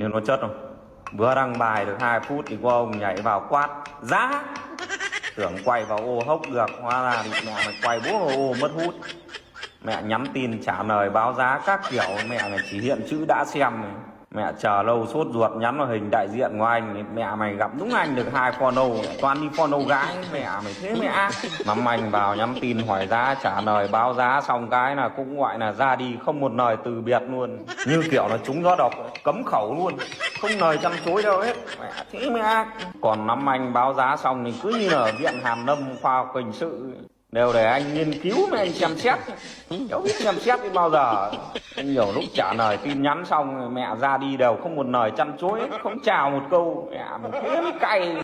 cho nó chất không. Vừa đăng bài được 2 phút thì có ông nhảy vào quát giá, tưởng quay vào ô hốc được, hóa ra thì mẹ mày quay bố vào ô mất hút. Mẹ nhắn tin trả lời báo giá các kiểu, mẹ mày chỉ hiện chữ đã xem này. Mẹ chờ lâu sốt ruột nhắn vào hình đại diện của anh, mẹ mày gặp đúng anh được 2 follow, toàn đi follow gái, mẹ mày thế mẹ ác. Nắm anh vào nhắn tin hỏi giá trả lời báo giá xong cái là cũng gọi là ra đi không một lời từ biệt luôn, như kiểu là trúng gió độc, cấm khẩu luôn, không lời chăm chối đâu hết, mẹ thế mẹ ác. Còn nắm anh báo giá xong thì cứ như là viện hàn lâm khoa học hình sự, đều để anh nghiên cứu với anh xem xét, cháu biết xem xét đến bao giờ. Nhiều lúc trả lời tin nhắn xong mẹ ra đi đều không một lời chăn chối, không chào một câu, mẹ thế mới cay.